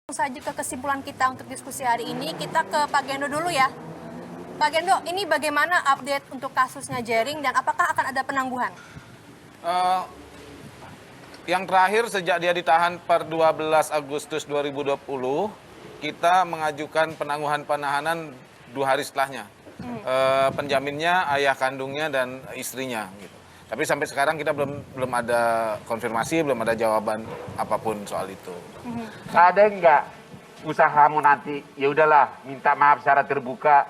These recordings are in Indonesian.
Saja ke kesimpulan kita untuk diskusi hari ini, kita ke Pak Gendo dulu ya. Pak Gendo, ini bagaimana update untuk kasusnya Jering dan apakah akan ada penangguhan? Yang terakhir sejak dia ditahan per 12 Agustus 2020, kita mengajukan penangguhan penahanan 2 hari setelahnya. Penjaminnya ayah kandungnya dan istrinya gitu. Tapi sampai sekarang kita belum ada konfirmasi, belum ada jawaban apapun soal itu. Ada enggak usahamu nanti, ya udahlah minta maaf secara terbuka?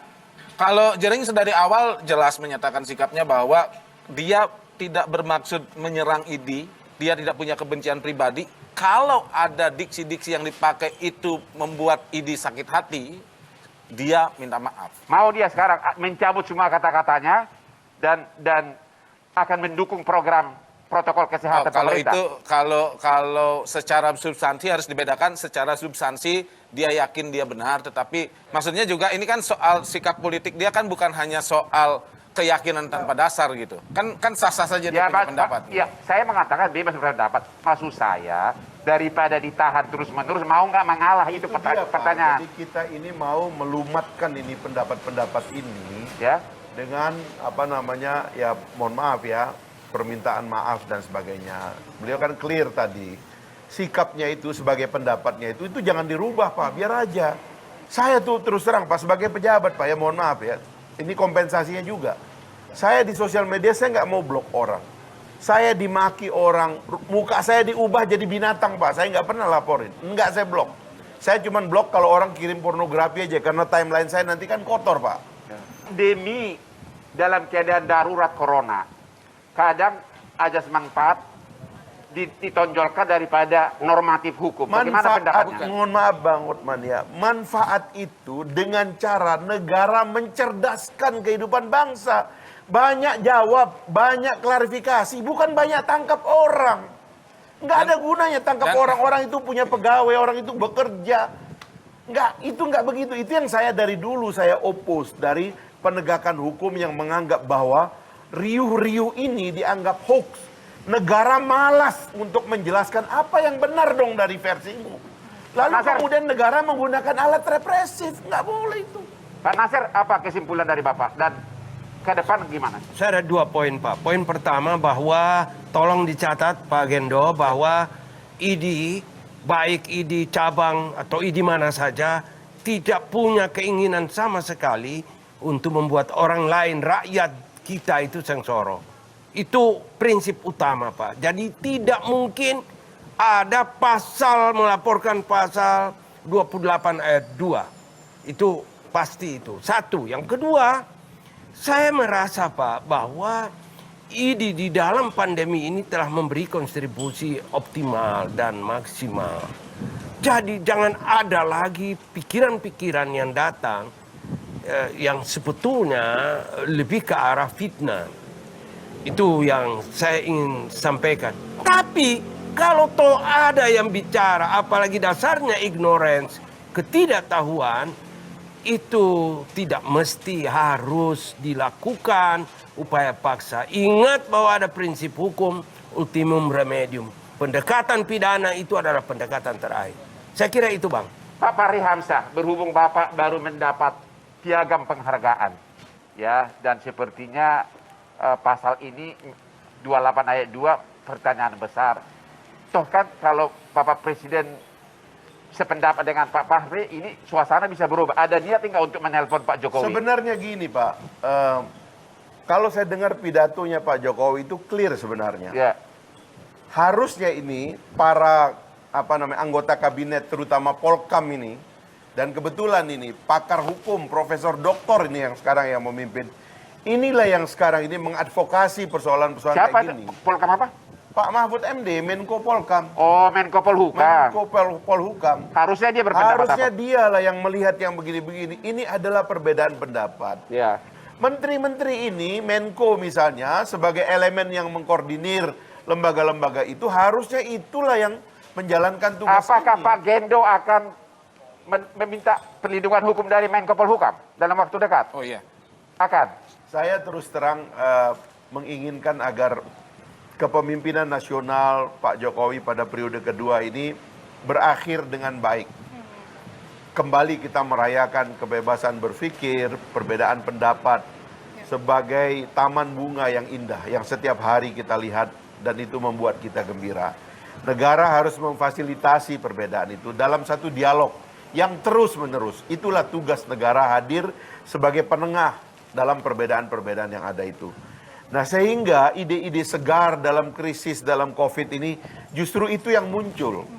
Kalau Jering dari awal jelas menyatakan sikapnya bahwa dia tidak bermaksud menyerang ID, dia tidak punya kebencian pribadi. Kalau ada diksi-diksi yang dipakai itu membuat ID sakit hati, dia minta maaf. Mau dia sekarang mencabut semua kata-katanya dan akan mendukung program protokol kesehatan kalau pemerintah? itu kalau secara substansi harus dibedakan. Secara substansi dia yakin dia benar, tetapi maksudnya juga ini kan soal sikap politik dia, kan bukan hanya soal keyakinan tanpa dasar gitu. Kan sah-sah saja dia punya pendapat. Ya, saya mengatakan bebas berpendapat. Maksud saya daripada ditahan terus-menerus, mau nggak mengalah itu pertanyaan. Jadi kita ini mau melumatkan ini pendapat-pendapat ini Ya. dengan ya mohon maaf ya, permintaan maaf dan sebagainya. Beliau kan clear tadi, sikapnya itu sebagai pendapatnya itu jangan dirubah Pak, biar aja. Saya tuh terus terang Pak, sebagai pejabat Pak ya, mohon maaf ya, ini kompensasinya juga. Saya di sosial media saya nggak mau blok orang. Saya dimaki orang, muka saya diubah jadi binatang Pak, saya nggak pernah laporin, nggak saya blok. Saya cuma blok kalau orang kirim pornografi aja, karena timeline saya nanti kan kotor Pak. Demi dalam keadaan darurat corona, kadang ajas manfaat ditonjolkan daripada normatif hukum. Bagaimana pendapatnya? Mohon maaf Bang Uthman ya, manfaat itu dengan cara negara mencerdaskan kehidupan bangsa. Banyak jawab, banyak klarifikasi, bukan banyak tangkap orang. Nggak ada gunanya tangkap orang itu punya pegawai, orang itu bekerja. Itu nggak begitu. Itu yang saya dari dulu saya oppose dari penegakan hukum yang menganggap bahwa riuh-riuh ini dianggap hoax. Negara malas untuk menjelaskan apa yang benar dong dari versimu. Lalu kemudian negara menggunakan alat represif. Nggak boleh itu. Pak Nasir, apa kesimpulan dari Bapak? Dan ke depan gimana? Saya ada 2 poin Pak. Poin pertama bahwa tolong dicatat Pak Gendo bahwa ID, baik ID cabang atau ID mana saja, tidak punya keinginan sama sekali untuk membuat orang lain, rakyat kita itu sengsara. Itu prinsip utama Pak. Jadi tidak mungkin ada pasal melaporkan pasal 28 ayat 2. Itu pasti itu. Satu. Yang kedua, saya merasa Pak bahwa ID di dalam pandemi ini telah memberi kontribusi optimal dan maksimal. Jadi jangan ada lagi pikiran-pikiran yang datang yang sebetulnya lebih ke arah fitnah. Itu yang saya ingin sampaikan. Tapi kalau toh ada yang bicara, apalagi dasarnya ignorance, ketidaktahuan, itu tidak mesti harus dilakukan upaya paksa. Ingat bahwa ada prinsip hukum ultimum remedium. Pendekatan pidana itu adalah pendekatan terakhir. Saya kira itu Bang. Pak Fahri Hamzah, berhubung Bapak baru mendapat piagam penghargaan, ya, dan sepertinya pasal ini 28 ayat 2 pertanyaan besar. Toh kan kalau Bapak Presiden sependapat dengan Pak Fahri, ini suasana bisa berubah. Ada niat nggak untuk menelpon Pak Jokowi? Sebenarnya gini Pak, kalau saya dengar pidatonya Pak Jokowi itu clear sebenarnya. Ya. Harusnya ini para anggota kabinet terutama Polkam ini, dan kebetulan ini pakar hukum Profesor Doktor ini yang sekarang yang memimpin, inilah yang sekarang ini mengadvokasi persoalan-persoalan kayak gini. Polkam apa? Pak Mahfud MD, Menko Polkam. Oh, Menko Polhukam. Menko Polhukam. Harusnya dia berpendapat Harusnya apa? dialah yang melihat yang begini-begini. Ini adalah perbedaan pendapat. Ya. Menteri-menteri ini, Menko misalnya, sebagai elemen yang mengkoordinir lembaga-lembaga itu, harusnya itulah yang menjalankan tugas Apakah ini. Pak Gendo akan meminta perlindungan hukum dari Menko Polhukam dalam waktu dekat? Oh iya. Akan. Saya terus terang menginginkan agar kepemimpinan nasional Pak Jokowi pada periode kedua ini berakhir dengan baik. kembali kita merayakan kebebasan berpikir, perbedaan pendapat sebagai taman bunga yang indah yang setiap hari kita lihat dan itu membuat kita gembira. Negara harus memfasilitasi perbedaan itu dalam satu dialog yang terus-menerus. Itulah tugas negara hadir sebagai penengah dalam perbedaan-perbedaan yang ada itu. Nah, sehingga ide-ide segar dalam krisis, dalam COVID ini justru itu yang muncul.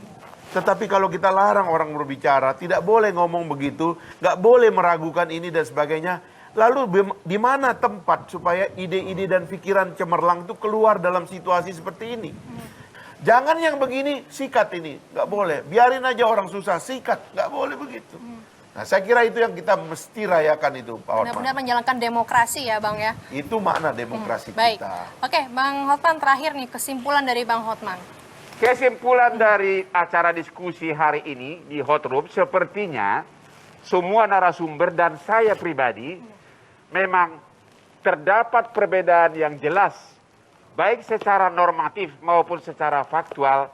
Tetapi kalau kita larang orang berbicara, tidak boleh ngomong begitu, nggak boleh meragukan ini dan sebagainya. Lalu di mana tempat supaya ide-ide dan pikiran cemerlang itu keluar dalam situasi seperti ini? Jangan yang begini, sikat ini. Nggak boleh. Biarin aja orang susah, sikat. Nggak boleh begitu. Nah, saya kira itu yang kita mesti rayakan itu, Pak Hotman. Benar-benar menjalankan demokrasi ya, Bang ya. Itu makna demokrasi Baik. kita. Oke, Bang Hotman terakhir nih kesimpulan dari Bang Hotman. Kesimpulan dari acara diskusi hari ini di Hot Room, sepertinya semua narasumber dan saya pribadi memang terdapat perbedaan yang jelas, baik secara normatif maupun secara faktual,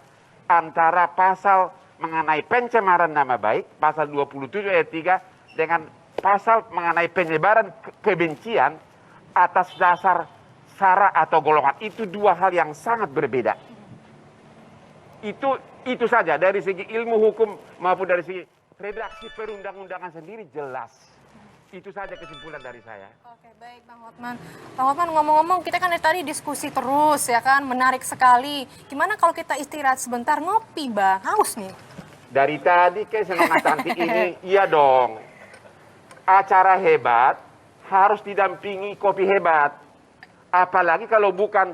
antara pasal mengenai pencemaran nama baik, pasal 27 ayat 3, dengan pasal mengenai penyebaran kebencian atas dasar sara atau golongan. Itu dua hal yang sangat berbeda. Itu saja dari segi ilmu hukum maupun dari segi redaksi perundang-undangan sendiri jelas. Itu saja kesimpulan dari saya. Oke, baik Bang Hotman. Bang Hotman, ngomong-ngomong, kita kan dari tadi diskusi terus ya kan, menarik sekali. Gimana kalau kita istirahat sebentar ngopi, Bang? Haus nih. Dari tadi ke Senonga Cantik ini, iya dong. Acara hebat harus didampingi kopi hebat. Apalagi kalau bukan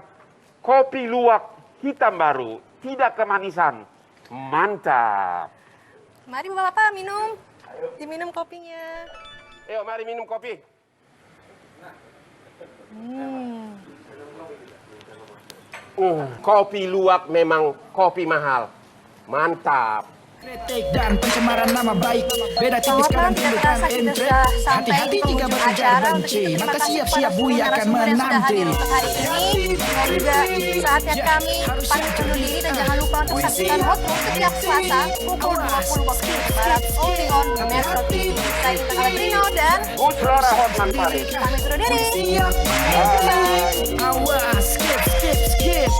kopi luwak hitam baru, tidak kemanisan. Mantap. Mari Bapak minum. Diminum kopinya. Ayo mari minum kopi. Kopi luwak memang kopi mahal. Mantap. Kritik dan pencemaran nama baik beda tipis Bang Hotman, kadang tidak timbulkan terasa kita intrigue. sudah sampai Hati-hati di jika penghujung berbicara acara. Untuk benci, itu terima maka kasih siap-siap kepada Buya semua akan narasumber yang sudah menanti. hadir untuk hari ini. Dan juga saatnya kami pamit undur diri dan jangan lupa untuk saksikan Hot Room setiap Selasa pukul 20 waktu Indonesia Barat only on Metro TV. Saya Intan Alatrino dan Uslora Hotman Paris. pamit undur diri. Awas, skip.